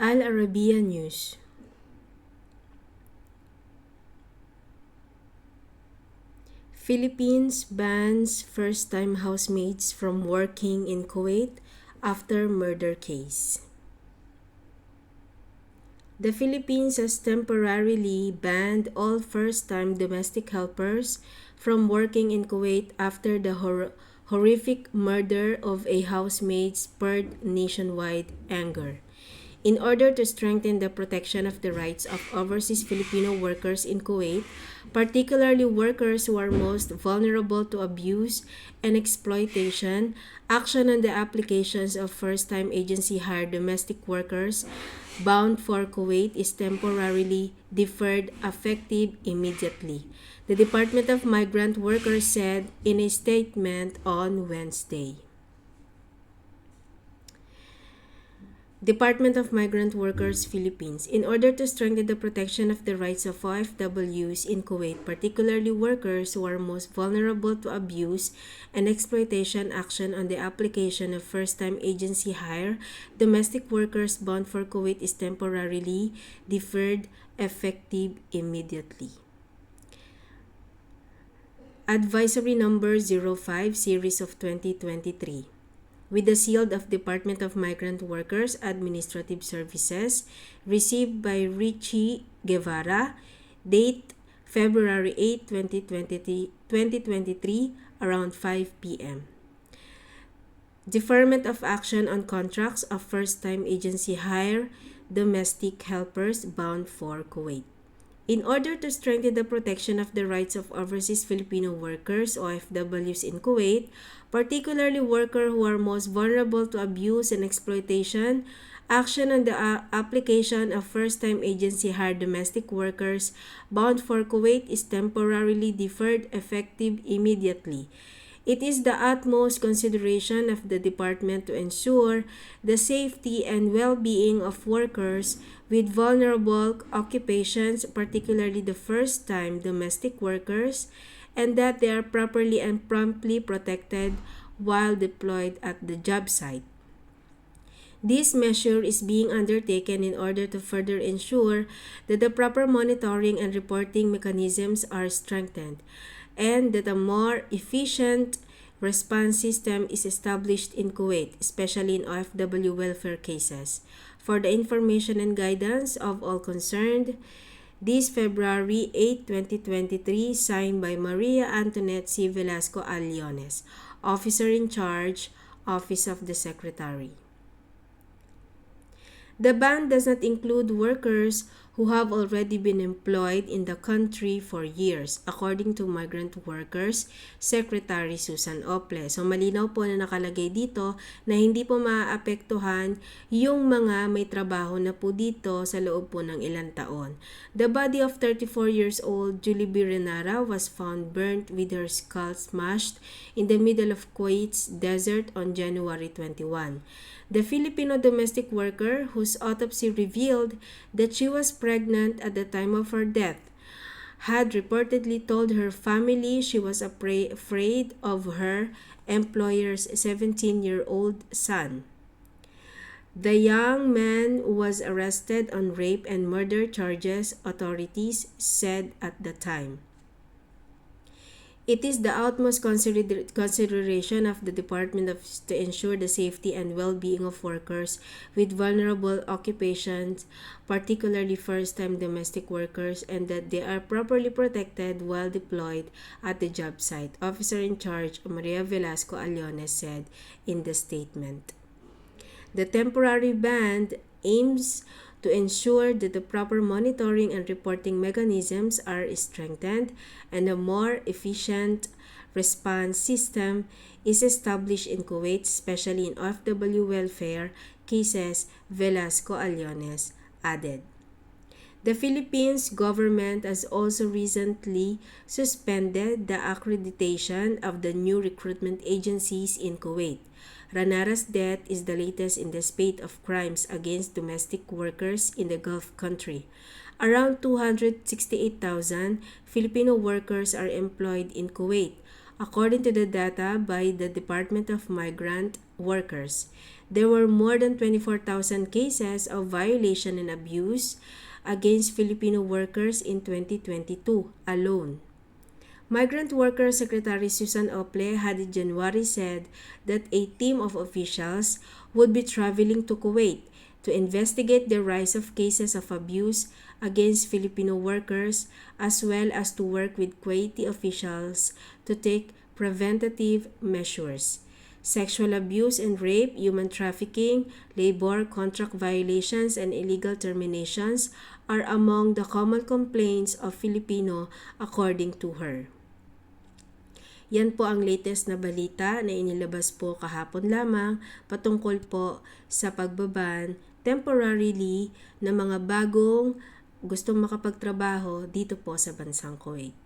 Al Arabiya News. Philippines bans first-time housemates from working in Kuwait after murder case. The Philippines has temporarily banned all first-time domestic helpers from working in Kuwait after the horrific murder of a housemaid spurred nationwide anger. In order to strengthen the protection of the rights of overseas Filipino workers in Kuwait, particularly workers who are most vulnerable to abuse and exploitation, action on the applications of first-time agency-hired domestic workers bound for Kuwait is temporarily deferred effective immediately, the Department of Migrant Workers said in a statement on Wednesday. Department of Migrant Workers, Philippines, in order to strengthen the protection of the rights of OFWs in Kuwait, particularly workers who are most vulnerable to abuse and exploitation, action on the application of first-time agency hire domestic workers bound for Kuwait is temporarily deferred effective immediately. Advisory Number 05 Series of 2023. With the seal of Department of Migrant Workers Administrative Services, received by Richie Guevara, date February 8, 2023, around 5 p.m. Deferment of action on contracts of first-time agency hire domestic helpers bound for Kuwait. In order to strengthen the protection of the rights of overseas Filipino workers, OFWs in Kuwait, particularly workers who are most vulnerable to abuse and exploitation, action on the application of first-time agency-hired domestic workers bound for Kuwait is temporarily deferred effective immediately. It is the utmost consideration of the department to ensure the safety and well-being of workers with vulnerable occupations, particularly the first-time domestic workers, and that they are properly and promptly protected while deployed at the job site. This measure is being undertaken in order to further ensure that the proper monitoring and reporting mechanisms are strengthened, and that a more efficient response system is established in Kuwait, especially in OFW welfare cases. For the information and guidance of all concerned, this February 8, 2023, signed by Maria Antoinette C. Velasco Aliones, Officer in Charge, Office of the Secretary. The ban does not include workers who have already been employed in the country for years, according to Migrant Workers Secretary Susan Ople. So malinaw po na nakalagay dito na hindi po maaapektuhan yung mga may trabaho na po dito sa loob po ng ilang taon. The body of 34 years old Julie Birenara was found burnt with her skull smashed in the middle of Kuwait's desert on January 21. The Filipino domestic worker, whose autopsy revealed that she was pregnant at the time of her death, had reportedly told her family she was afraid of her employer's 17-year-old son. The young man was arrested on rape and murder charges, authorities said at the time. It is the utmost consideration of the Department to ensure the safety and well-being of workers with vulnerable occupations, particularly first-time domestic workers, and that they are properly protected while deployed at the job site, Officer in Charge Maria Velasco Aliones said in the statement. The temporary ban aims to ensure that the proper monitoring and reporting mechanisms are strengthened and a more efficient response system is established in Kuwait, especially in OFW welfare cases, Velasco Aliones added. The Philippines government has also recently suspended the accreditation of the new recruitment agencies in Kuwait. Ranara's death is the latest in the spate of crimes against domestic workers in the Gulf country. Around 268,000 Filipino workers are employed in Kuwait, according to the data by the Department of Migrant Workers. there were more than 24,000 cases of violation and abuse against Filipino workers in 2022 alone. Migrant Worker Secretary Susan Ople had in January said that a team of officials would be traveling to Kuwait to investigate the rise of cases of abuse against Filipino workers, as well as to work with Kuwaiti officials to take preventative measures. Sexual abuse and rape, human trafficking, labor contract violations, and illegal terminations are among the common complaints of Filipino, according to her. Yan po ang latest na balita na inilabas po kahapon lamang patungkol po sa pagbaban temporarily ng mga bagong gustong makapagtrabaho dito po sa bansang Kuwait.